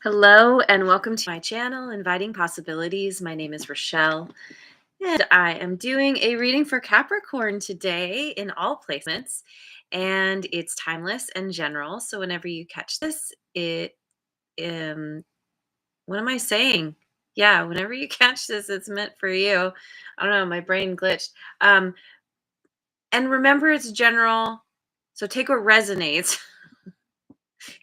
Hello and welcome to my channel, Inviting Possibilities. My name is Rochelle, and I am doing a reading for Capricorn today in all placements, and it's timeless and general. So whenever you catch this, what am I saying? Yeah, whenever you catch this, it's meant for you. I don't know, my brain glitched. And remember, it's general, so take what resonates.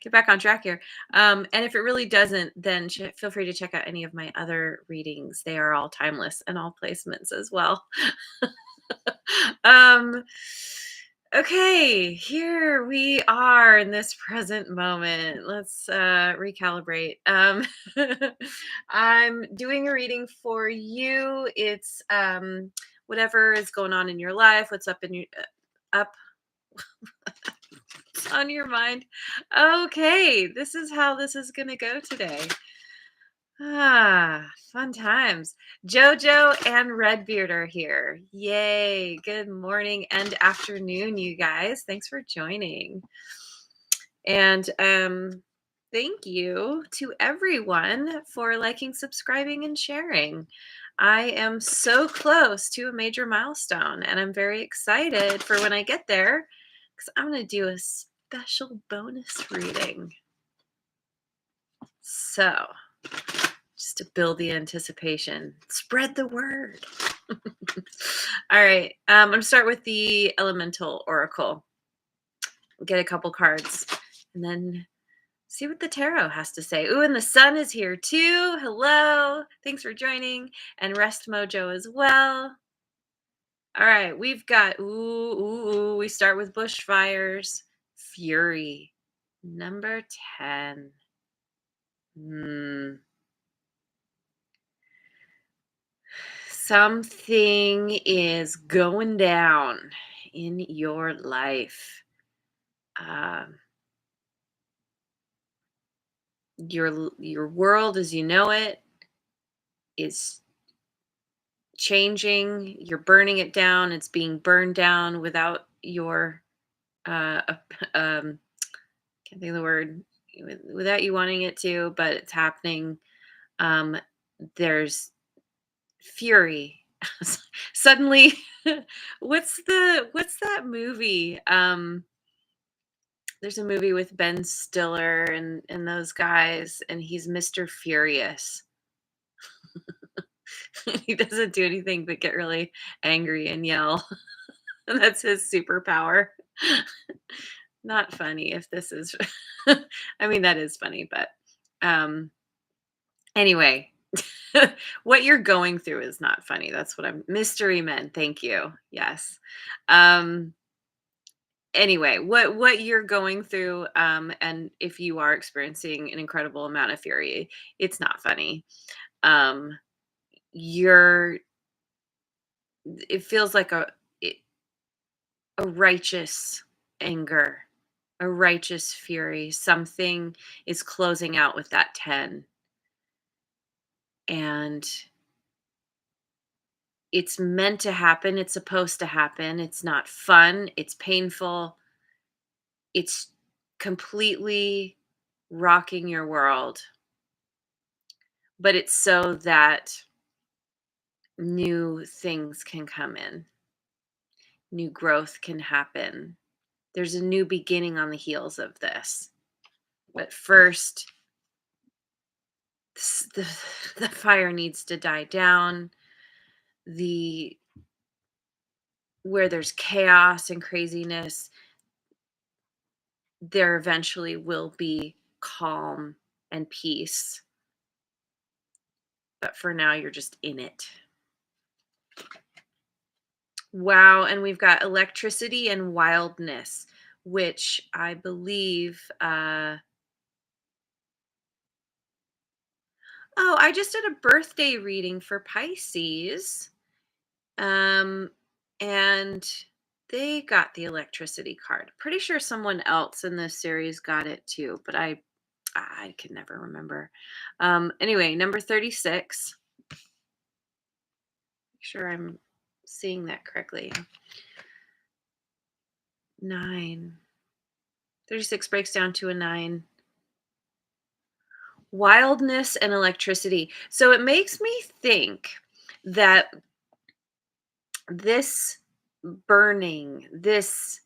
Get back on track here. And if it really doesn't, then feel free to check out any of my other readings. They are all timeless and all placements as well. um, okay, here we are in this present moment. Let's recalibrate. I'm doing a reading for you. It's whatever is going on in your life, what's up in your up on your mind. Okay, this is how this is going to go today. Fun times. Jojo and Redbeard are here. Yay. Good morning and afternoon, you guys. Thanks for joining. And thank you to everyone for liking, subscribing, and sharing. I am so close to a major milestone, and I'm very excited for when I get there because I'm going to do a special bonus reading. So, just to build the anticipation, spread the word. All right, I'm going to start with the Elemental Oracle. Get a couple cards, and then see what the tarot has to say. Ooh, and the sun is here too. Hello. Thanks for joining. And Rest Mojo as well. All right, we've got, we start with bushfires. Fury, number 10. Something is going down in your life. Your world as you know it is changing. You're burning it down. It's being burned down without your can't think of the word, without you wanting it to, but it's happening. There's fury. Suddenly, what's that movie? There's a movie with Ben Stiller and those guys, and he's Mr. Furious. He doesn't do anything but get really angry and yell. And that's his superpower. Not funny if this is I mean, that is funny, but anyway, what you're going through is not funny. That's what I'm mystery men. Thank you. Yes. Anyway, what you're going through, and if you are experiencing an incredible amount of fury, it's not funny. You're it feels like a righteous anger, a righteous fury. Something is closing out with that 10. And it's meant to happen. It's supposed to happen. It's not fun. It's painful. It's completely rocking your world. But it's so that new things can come in, new growth can happen. There's a new beginning on the heels of this. But first, the fire needs to die down. Where there's chaos and craziness, there eventually will be calm and peace. But for now, you're just in it. Wow. And we've got electricity and wildness, which I believe, I just did a birthday reading for Pisces. And they got the electricity card. Pretty sure someone else in this series got it too, but I can never remember. Anyway, number 36. Make sure I'm seeing that correctly. 9. 36 breaks down to a 9. Wildness and electricity. So it makes me think that this burning, this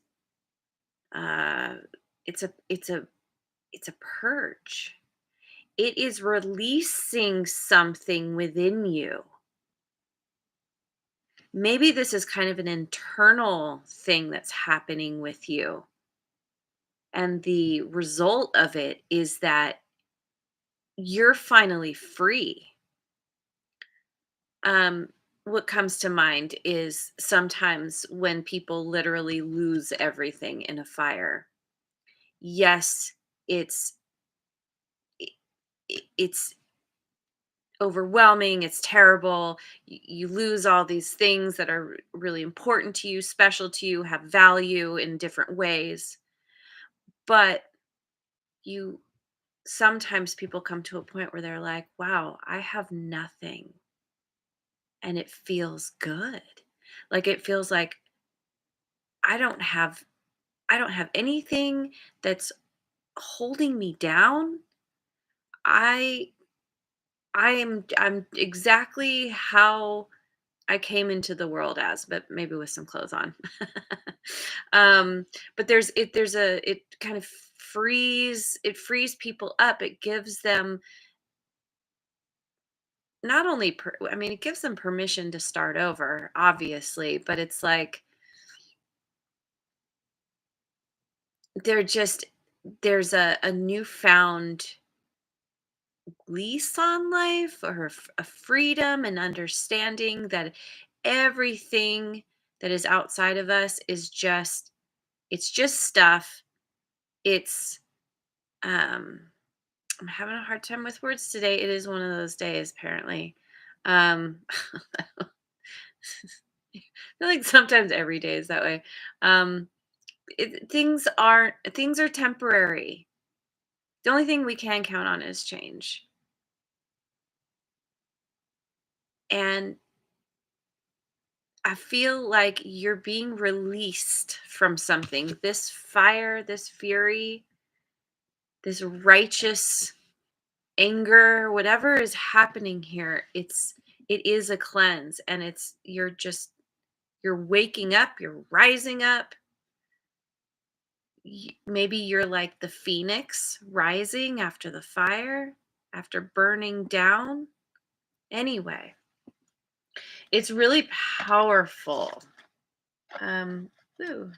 uh it's a it's a purge. It is releasing something within you. Maybe this is kind of an internal thing that's happening with you. And the result of it is that you're finally free. Um, what comes to mind is sometimes when people literally lose everything in a fire. Yes, it's it's overwhelming, it's terrible. You lose all these things that are really important to you, special to you, have value in different ways. But you sometimes people come to a point where they're like, "Wow, I have nothing." And it feels good. Like it feels like I don't have I don't have anything that's holding me down. I I'm exactly how I came into the world as, but maybe with some clothes on. um, but it kind of frees people up. It gives them not only I mean it gives them permission to start over, obviously, but it's like they're just there's a newfound lease on life or a freedom and understanding that everything that is outside of us is just it's just stuff. It's um I'm having a hard time with words today. It is one of those days apparently. I feel like sometimes every day is that way. um things are temporary. The only thing we can count on is change. And I feel like you're being released from something. This fire, this fury, this righteous anger, whatever is happening here, it is a cleanse and it's you're waking up, you're rising up. Maybe you're like the phoenix rising after the fire, after burning down. Anyway, it's really powerful. Um, ooh.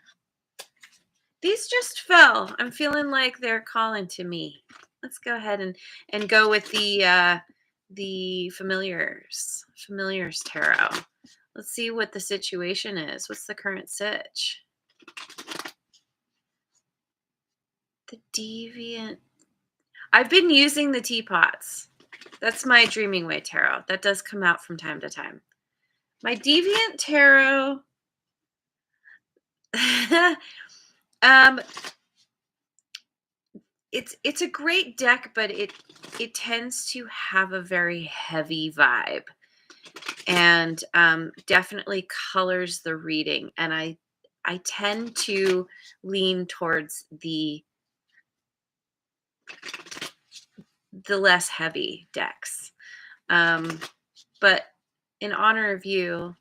These just fell. I'm feeling like they're calling to me. Let's go ahead and go with the familiars tarot. Let's see what the situation is. What's the current sitch? The deviant. I've been using the teapots. That's my dreaming way tarot. That does come out from time to time. My deviant tarot. um it's a great deck, but it tends to have a very heavy vibe and definitely colors the reading. And I tend to lean towards the less heavy decks. Um, but in honor of you,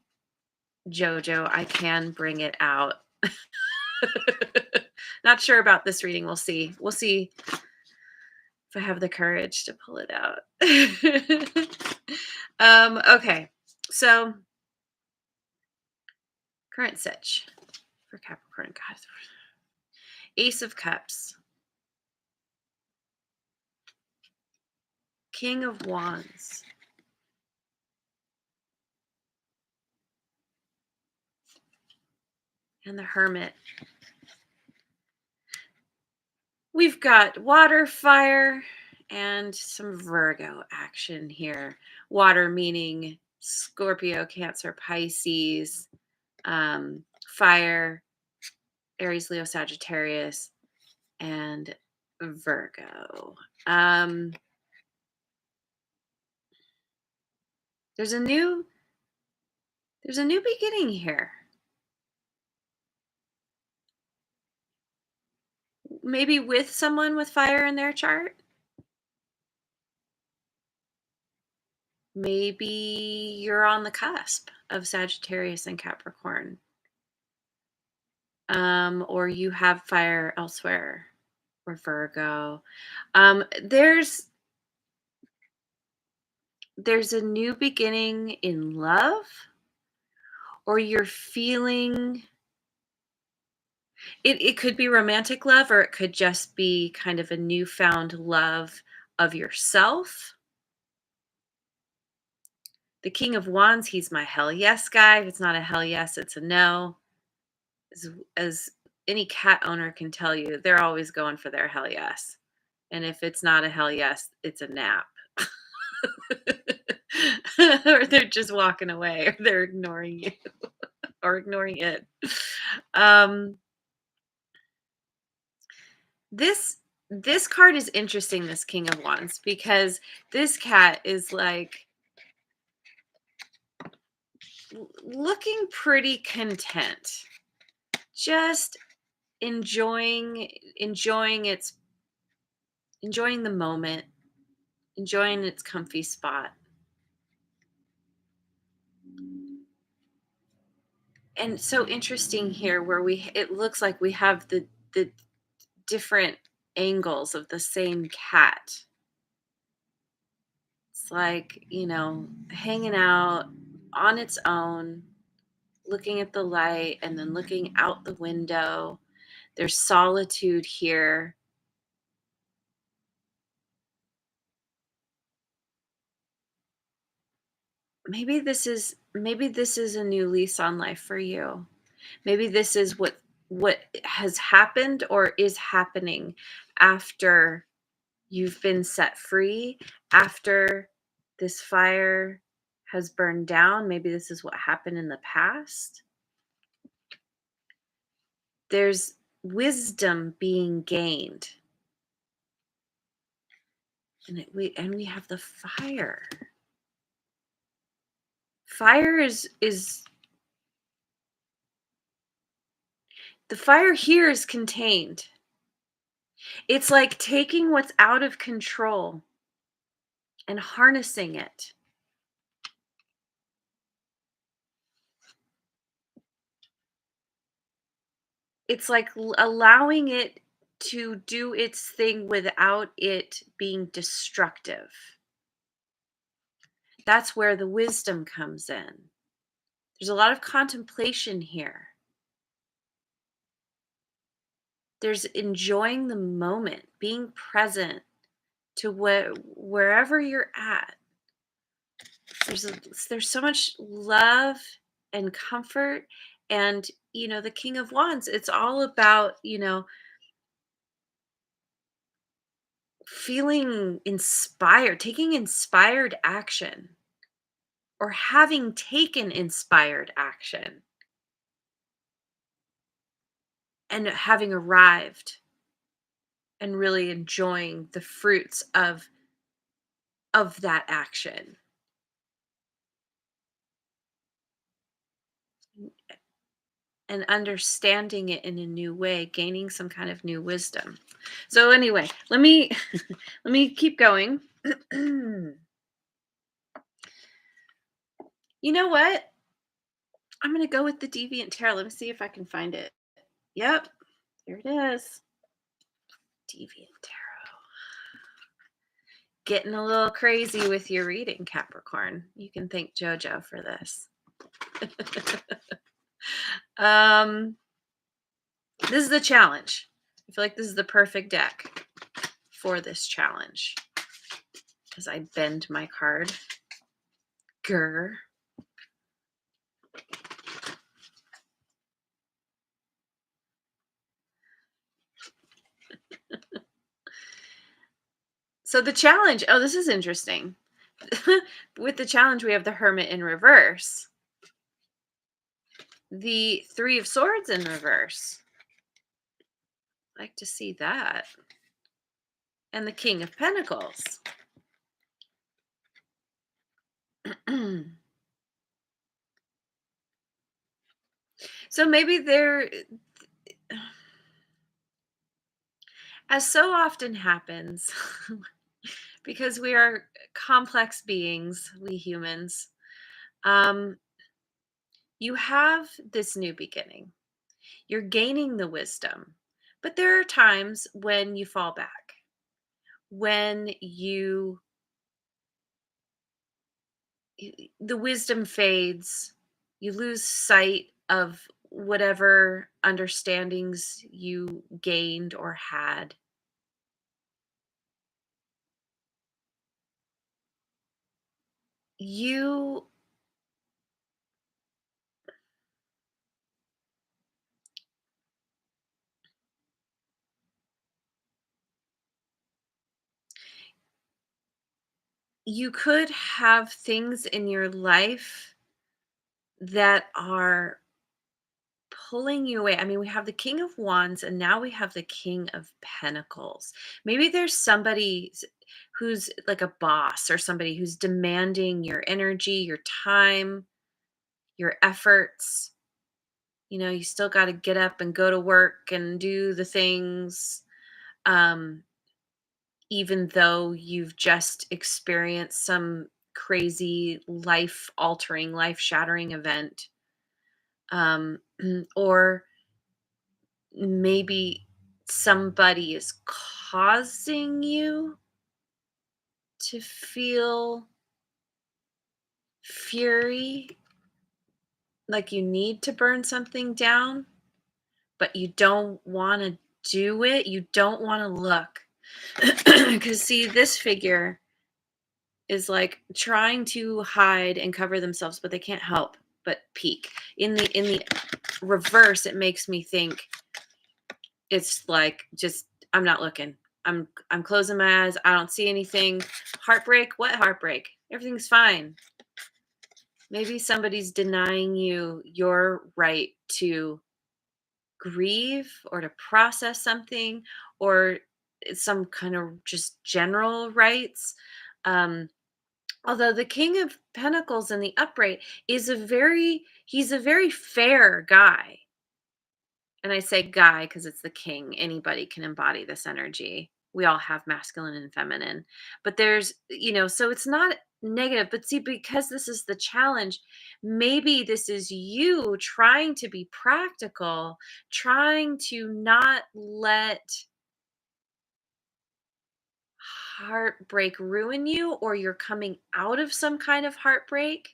Jojo, I can bring it out. Not sure about this reading. We'll see. We'll see if I have the courage to pull it out. Okay. So current sitch for Capricorn. God. Ace of Cups. King of Wands. And the Hermit. We've got water, fire, and some Virgo action here. Water meaning Scorpio, Cancer, Pisces. Fire, Aries, Leo, Sagittarius, and Virgo. Um, there's a new beginning here. Maybe with someone with fire in their chart. Maybe you're on the cusp of Sagittarius and Capricorn, or you have fire elsewhere, or Virgo. There's a new beginning in love, or you're feeling it could be romantic love, or it could just be kind of a newfound love of yourself. The King of Wands, he's my hell yes guy. If it's not a hell yes, it's a no. As any cat owner can tell you, they're always going for their hell yes. And if it's not a hell yes, it's a nap. Or they're just walking away, or they're ignoring you or ignoring it. Um, this card is interesting, this King of Wands, because this cat is like looking pretty content, just enjoying its enjoying the moment, enjoying its comfy spot. And so interesting here where it looks like we have the different angles of the same cat. It's like, hanging out on its own, looking at the light and then looking out the window. There's solitude here. Maybe this is a new lease on life for you. Maybe this is what has happened or is happening after you've been set free, after this fire has burned down. Maybe this is what happened in the past. There's wisdom being gained. And we have the fire. Fire is the fire here is contained. It's like taking what's out of control and harnessing it. It's like allowing it to do its thing without it being destructive. That's where the wisdom comes in. There's a lot of contemplation here. There's enjoying the moment, being present to wherever you're at. There's so much love and comfort, and the King of Wands, it's all about feeling inspired, taking inspired action, or having taken inspired action, and having arrived and really enjoying the fruits of that action, and understanding it in a new way, gaining some kind of new wisdom. So anyway, let me let me keep going. You know what? I'm going to go with the Deviant Tarot. Let me see if I can find it. Yep, here it is. Deviant Tarot. Getting a little crazy with your reading, Capricorn. You can thank JoJo for this. This is the challenge. I feel like this is the perfect deck for this challenge, as I bend my card. Grr. So the challenge, oh, this is interesting. With the challenge, we have the Hermit in reverse, the Three of Swords in reverse. I'd like to see that. And the King of Pentacles. So maybe there, as so often happens, because we are complex beings, we humans. Um, you have this new beginning. You're gaining the wisdom, but there are times when you fall back, when the wisdom fades, you lose sight of whatever understandings you gained or had. You you could have things in your life that are pulling you away. I mean, we have the King of Wands and now we have the King of Pentacles. Maybe there's somebody who's like a boss or somebody who's demanding your energy, your time, your efforts. You know, you still got to get up and go to work and do the things, um, even though you've just experienced some crazy life altering, life shattering event. Or maybe somebody is causing you to feel fury, like you need to burn something down, but you don't want to do it. You don't want to look. Because, see, this figure is like trying to hide and cover themselves, but they can't help but peek. In the reverse, it makes me think it's like, just, I'm not looking. I'm closing my eyes. I don't see anything. Heartbreak? What heartbreak? Everything's fine. Maybe somebody's denying you your right to grieve or to process something, or some kind of just general rights. Um, Although the King of Pentacles in the upright he's a very fair guy. And I say guy because it's the king. Anybody can embody this energy. We all have masculine and feminine. But so it's not negative. But see, because this is the challenge, maybe this is you trying to be practical, trying to not let heartbreak ruin you, or you're coming out of some kind of heartbreak,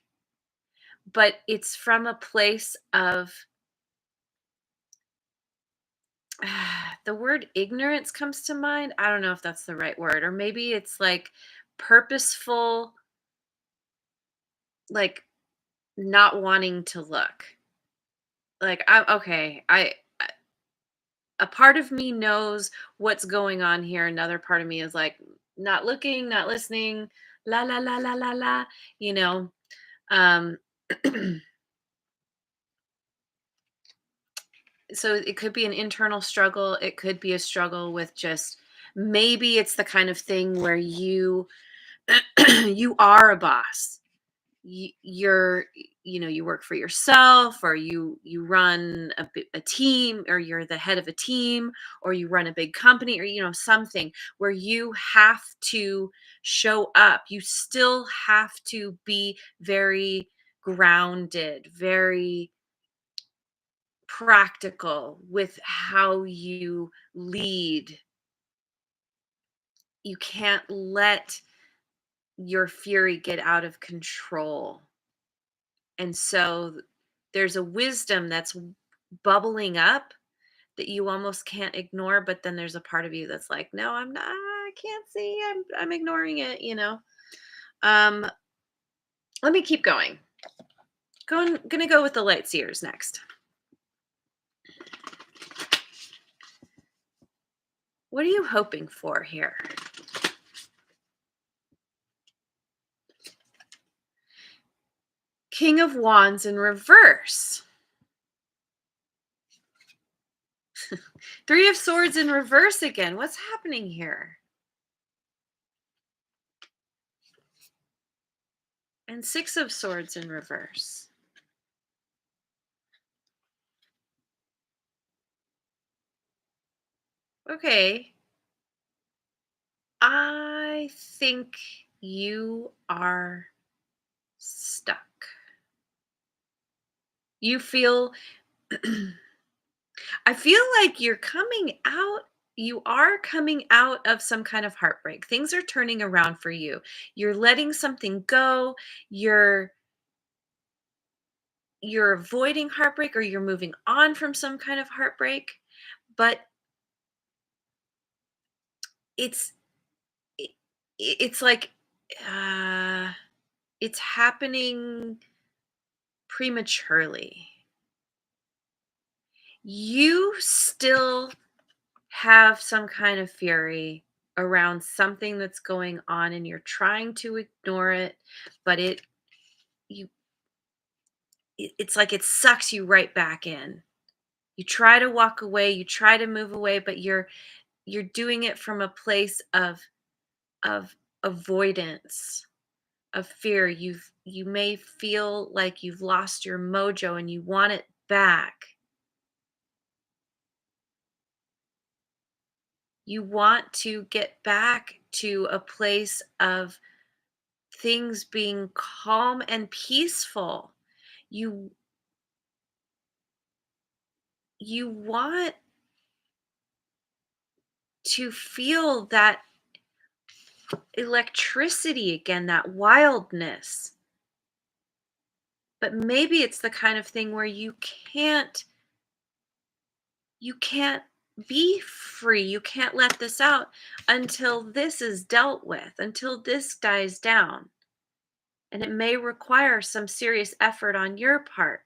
but it's from a place of the word ignorance comes to mind. I don't know if that's the right word, or maybe it's like purposeful, like not wanting to look. Like, I'm okay. A part of me knows what's going on here. Another part of me is like not looking, not listening, la la la la la la, you know. Um so it could be an internal struggle. It could be a struggle with just, maybe it's the kind of thing where you are a boss. You're, you work for yourself, or you run a team, or you're the head of a team, or you run a big company, or something where you have to show up. You still have to be very grounded, very practical with how you lead. You can't let your fury get out of control. And so there's a wisdom that's bubbling up that you almost can't ignore, but then there's a part of you that's like, no, I'm not, I can't see. I'm ignoring it. Um let me keep going. Gonna go with the light seers next. What are you hoping for here? King of Wands in reverse. Three of Swords in reverse again. What's happening here? And Six of Swords in reverse. Okay. I think you are stuck. You feel I feel like you are coming out of some kind of heartbreak. Things are turning around for you. You're letting something go. You're you're avoiding heartbreak, or you're moving on from some kind of heartbreak, but it's it, it's like uh it's happening prematurely. You still have some kind of fury around something that's going on, and you're trying to ignore it, but you it's like it sucks you right back in. You try to walk away, you try to move away, but you're doing it from a place of avoidance, of fear. You may feel like you've lost your mojo and you want it back. You want to get back to a place of things being calm and peaceful. You you want to feel that electricity again, that wildness. But maybe it's the kind of thing where you can't be free. You can't let this out until this is dealt with, until this dies down. And it may require some serious effort on your part.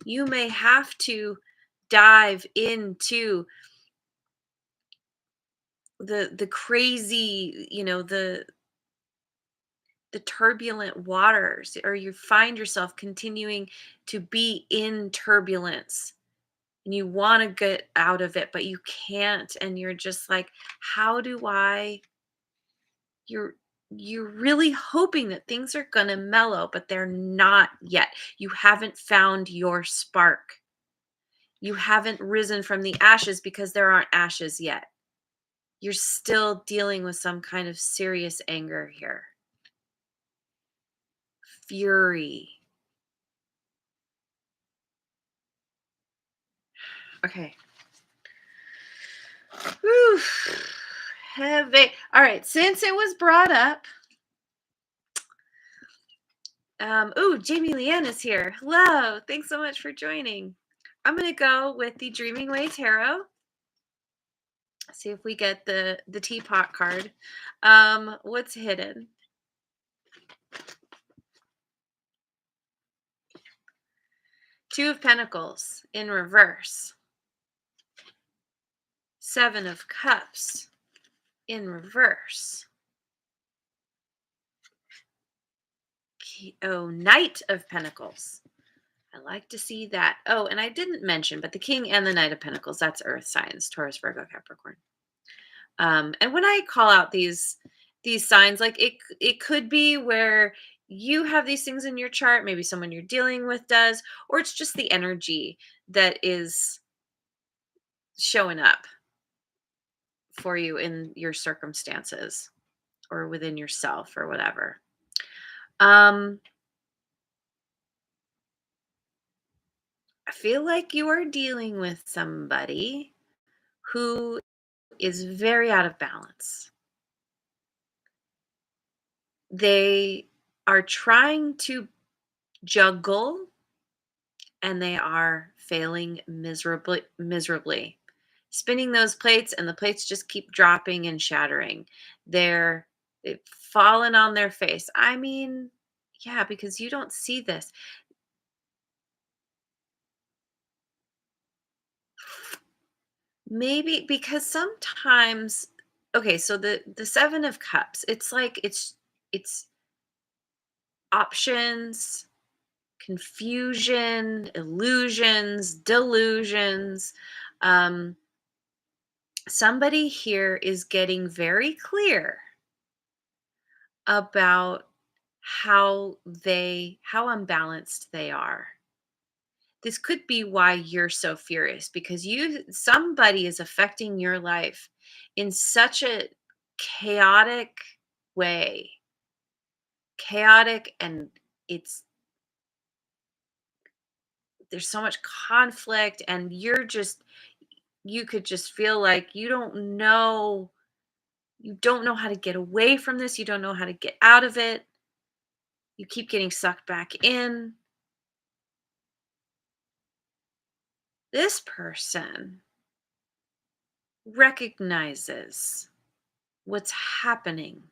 You may have to dive into the crazy, the turbulent waters, or you find yourself continuing to be in turbulence, and you want to get out of it but you can't, and you're just like, how do I you're you're really hoping that things are going to mellow, but they're not yet. You haven't found your spark. You haven't risen from the ashes because there aren't ashes yet. You're still dealing with some kind of serious anger here. Fury. Okay. Whew. Heavy. All right. Since it was brought up, Jamie Leanne is here. Hello. Thanks so much for joining. I'm gonna go with the Dreaming Way Tarot. See if we get the teapot card. What's hidden? Two of Pentacles in reverse. Seven of Cups in reverse. Knight of Pentacles. I like to see that. Oh, and I didn't mention, but the King and the Knight of Pentacles, that's Earth signs, Taurus, Virgo, Capricorn. And when I call out these signs, like it could be where you have these things in your chart, maybe someone you're dealing with does, or it's just the energy that is showing up for you in your circumstances or within yourself or whatever. I feel like you are dealing with somebody who is very out of balance. They are trying to juggle, and they are failing miserably. Spinning those plates, and the plates just keep dropping and shattering. They've fallen on their face. I mean, yeah, because you don't see this. Maybe because sometimes, okay, so the 7 of Cups, it's like it's options, confusion, illusions, delusions. Um, Somebody here is getting very clear about how unbalanced they are. This could be why you're so furious, because somebody is affecting your life in such a chaotic way. Chaotic, and it's there's so much conflict, and you could just feel like you don't know how to get away from this, you don't know how to get out of it. You keep getting sucked back in. This person recognizes what's happening.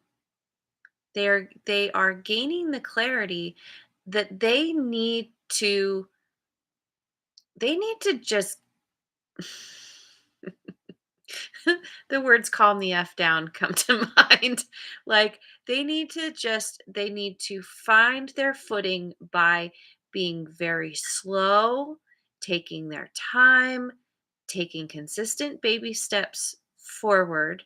They are gaining the clarity that they need to just the words calm the F down come to mind. Like they need to find their footing by being very slow, taking their time, taking consistent baby steps forward.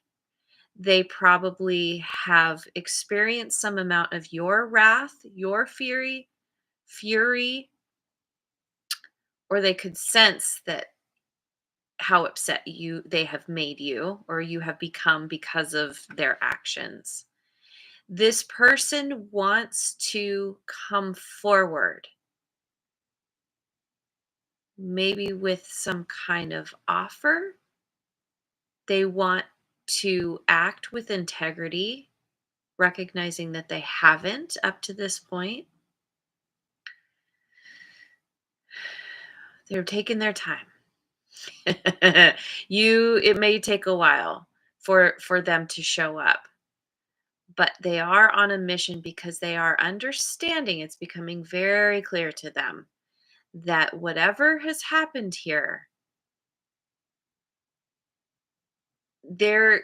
They probably have experienced some amount of your wrath, your fury, or they could sense that how upset they have made you or you have become because of their actions. This person wants to come forward, maybe with some kind of offer. They want to act with integrity, recognizing that they haven't up to this point. They're taking their time. It may take a while for them to show up, but they are on a mission because they are understanding, it's becoming very clear to them that whatever has happened here, they're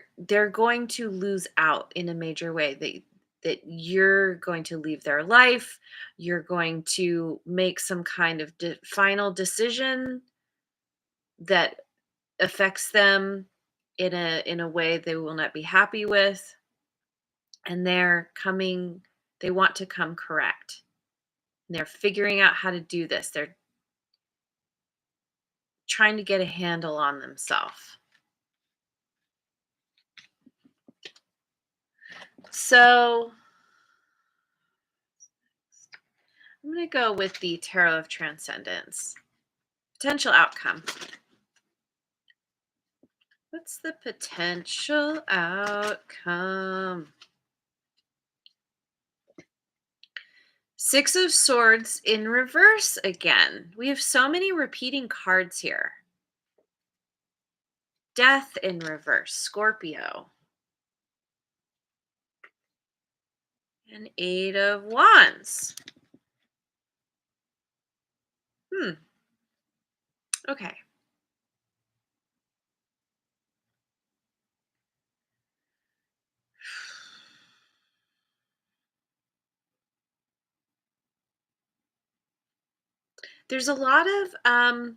going to lose out in a major way. That you're going to leave their life, you're going to make some kind of final decision that affects them in a way they will not be happy with, and they want to come correct. They're figuring out how to do this. They're trying to get a handle on themselves. So I'm going to go with the Tarot of Transcendence. Potential outcome. What's the potential outcome? Six of Swords in reverse again. We have so many repeating cards here. Death in reverse, Scorpio. And Eight of Wands. Okay. There's a lot of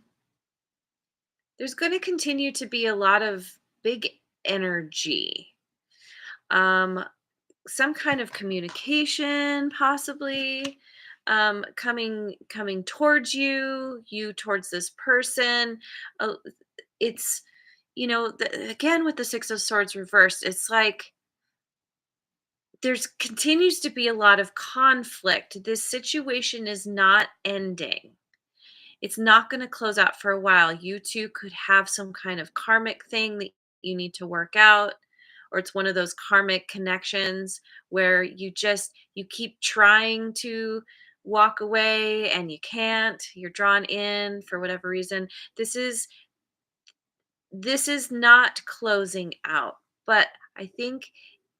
there's going to continue to be a lot of big energy. Um some kind of communication possibly coming towards you towards this person. It's again with the Six of Swords reversed, it's like there's continues to be a lot of conflict. This situation is not ending. It's not going to close out for a while. You two could have some kind of karmic thing that you need to work out, or it's one of those karmic connections where you keep trying to walk away and you can't. You're drawn in for whatever reason. This is not closing out, but I think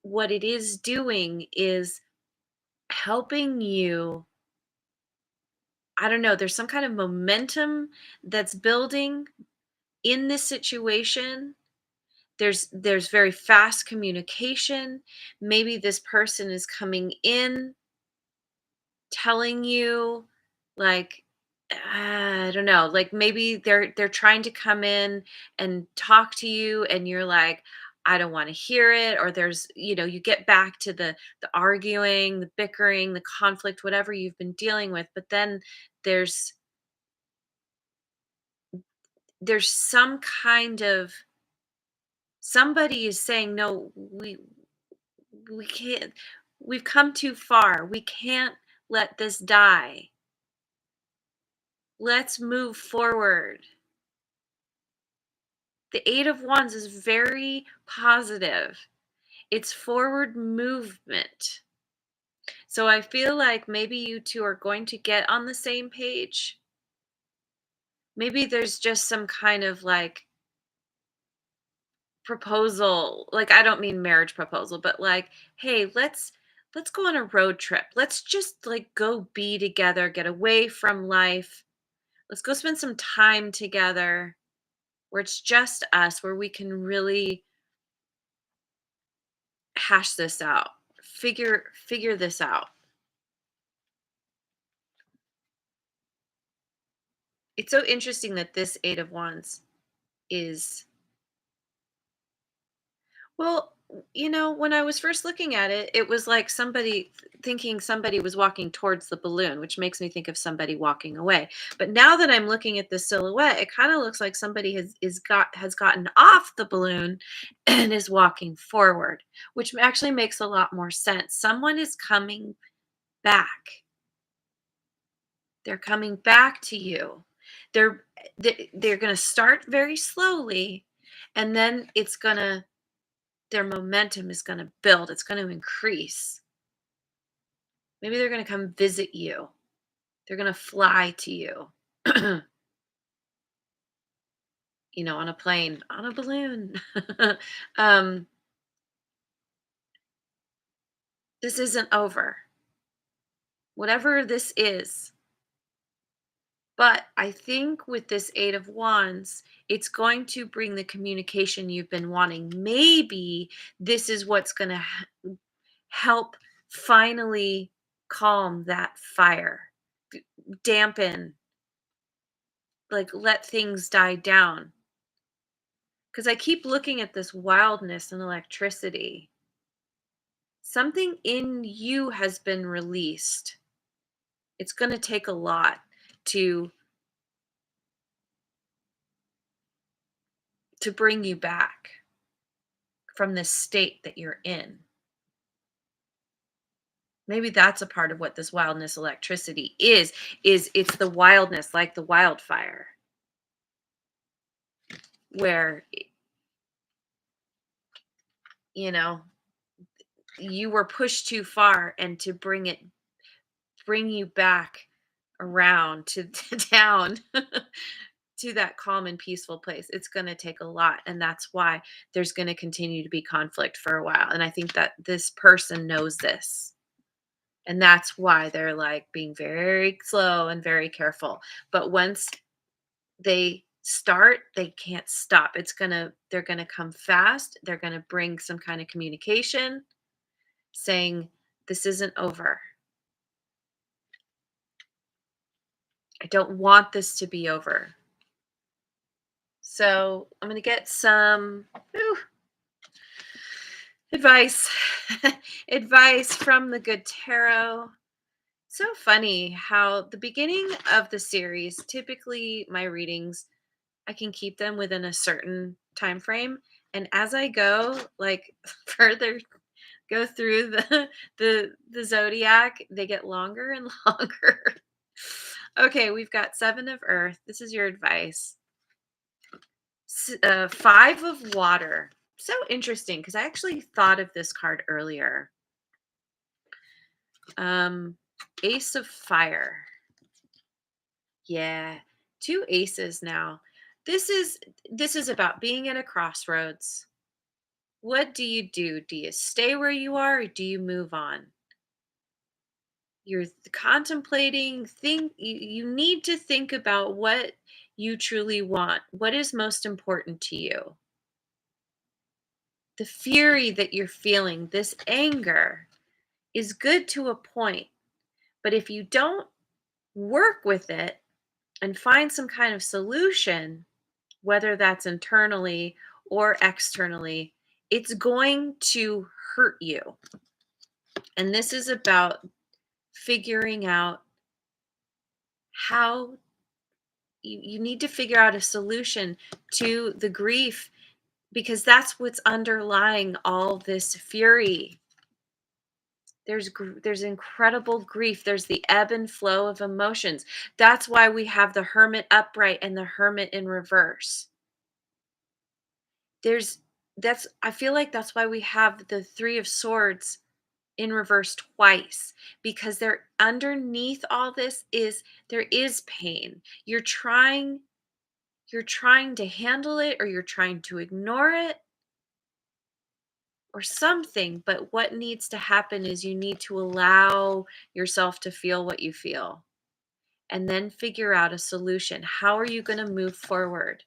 what it is doing is helping you. I don't know, there's some kind of momentum that's building in this situation. There's very fast communication. Maybe this person is coming in telling you, like, I don't know, like maybe they're trying to come in and talk to you and you're like, I don't want to hear it. Or you get back to the arguing, the bickering, the conflict, whatever you've been dealing with, but then there's some kind of somebody is saying, no, we can't, we've come too far. We can't let this die. Let's move forward. The Eight of Wands is very positive. It's forward movement. So I feel like maybe you two are going to get on the same page. Maybe there's just some kind of like proposal. Like I don't mean marriage proposal, but like, hey, let's go on a road trip. Let's just like go be together, get away from life. Let's go spend some time together where it's just us, where we can really hash this out. Figure this out. It's so interesting that this Eight of Wands is, well, when I was first looking at it, it was like thinking somebody was walking towards the balloon, which makes me think of somebody walking away. But now that I'm looking at the silhouette, it kind of looks like somebody has gotten off the balloon and is walking forward, which actually makes a lot more sense. Someone is coming back. They're coming back to you. They're they're going to start very slowly, and then their momentum is going to build. It's going to increase. Maybe they're going to come visit you. They're going to fly to you. On a plane, on a balloon. um, this isn't over. Whatever this is. But I think with this Eight of Wands, it's going to bring the communication you've been wanting. Maybe this is what's going to help finally calm that fire, dampen, like let things die down. Because I keep looking at this wildness and electricity. Something in you has been released. It's going to take a lot to bring you back from this state that you're in. Maybe that's a part of what this wildness electricity is it's the wildness, like the wildfire, where you know you were pushed too far, and to bring you back around to down to that calm and peaceful place, it's going to take a lot, and that's why there's going to continue to be conflict for a while. And I think that this person knows this, and that's why they're like being very slow and very careful. But once they start, they can't stop. They're going to come fast. They're going to bring some kind of communication saying this isn't over. I don't want this to be over. So I'm going to get some advice advice from the good tarot. So funny how the beginning of the series, typically my readings, I can keep them within a certain time frame, and as I go like further go through the zodiac, they get longer and longer. Okay, we've got Seven of Earth. This is your advice. Five of Water. So interesting, because I actually thought of this card earlier. Ace of Fire. Yeah, two aces now. This is about being at a crossroads. What do you do? Do you stay where you are, or do you move on? You're contemplating, you need to think about what you truly want. What is most important to you? The fury that you're feeling, this anger, is good to a point. But if you don't work with it and find some kind of solution, whether that's internally or externally, it's going to hurt you. And this is about figuring out how you need to figure out a solution to the grief, because that's what's underlying all this fury. There's incredible grief. There's the ebb and flow of emotions. That's why we have the Hermit upright and the Hermit in reverse. There's that's I feel like that's why we have the 3 of Swords in reverse twice, because there underneath all this is there is pain. You're trying to handle it, or you're trying to ignore it, or something, but what needs to happen is you need to allow yourself to feel what you feel and then figure out a solution. How are you going to move forward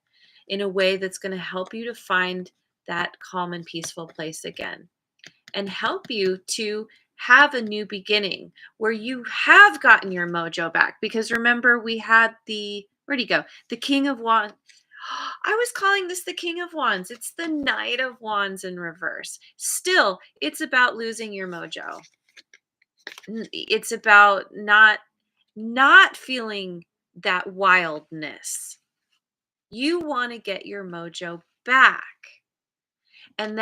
in a way that's going to help you to find that calm and peaceful place again, and help you to have a new beginning where you have gotten your mojo back? Because remember, we had where'd he go? The King of Wands. I was calling this the King of Wands. It's the Knight of Wands in reverse. Still, it's about losing your mojo. It's about not feeling that wildness. You want to get your mojo back. And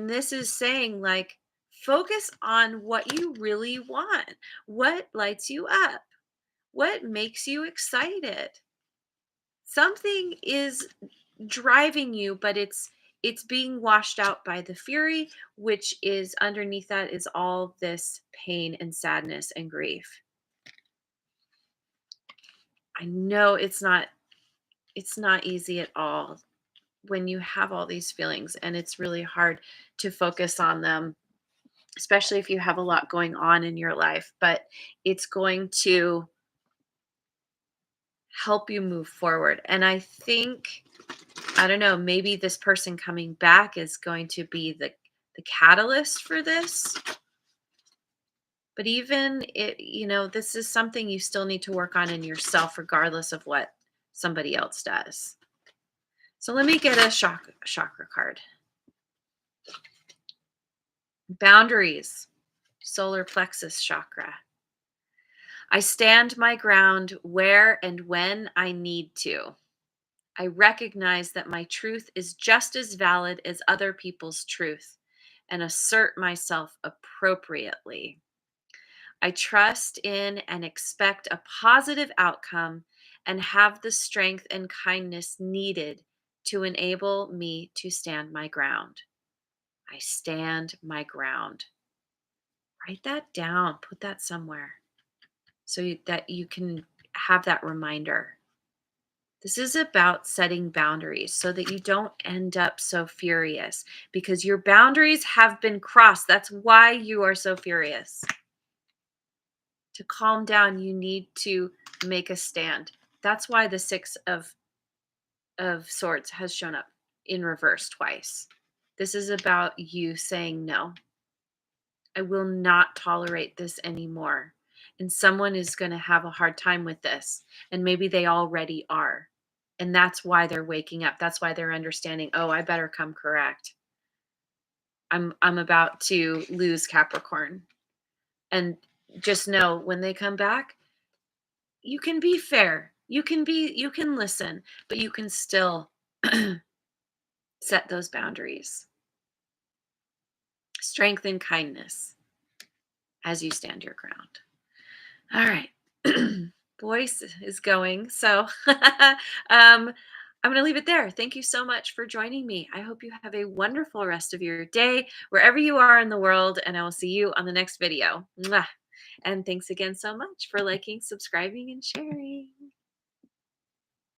this is saying, like, focus on what you really want. What lights you up? What makes you excited? Something is driving you, but it's being washed out by the fury, which is underneath that is all this pain and sadness and grief. I know it's not easy at all when you have all these feelings, and it's really hard to focus on them, especially if you have a lot going on in your life, but it's going to help you move forward. And I don't know, maybe this person coming back is going to be the catalyst for this. But even this is something you still need to work on in yourself, regardless of what somebody else does. So let me get a chakra card. Boundaries, solar plexus chakra. I stand my ground where and when I need to. I recognize that my truth is just as valid as other people's truth, and assert myself appropriately. I trust in and expect a positive outcome, and have the strength and kindness needed to enable me to stand my ground. I stand my ground. Write that down, put that somewhere that you can have that reminder. This is about setting boundaries so that you don't end up so furious, because your boundaries have been crossed. That's why you are so furious. To calm down, you need to make a stand. That's why the 6 of Swords has shown up in reverse twice. This is about you saying, no, I will not tolerate this anymore. And someone is going to have a hard time with this. And maybe they already are. And that's why they're waking up. That's why they're understanding, oh, I better come correct. I'm about to lose Capricorn. And just know, when they come back, you can be fair. You can listen, but you can still set those boundaries. Strength and kindness as you stand your ground. All right. Voice is going. So I'm going to leave it there. Thank you so much for joining me. I hope you have a wonderful rest of your day, wherever you are in the world, and I will see you on the next video. Mwah. And thanks again so much for liking, subscribing, and sharing.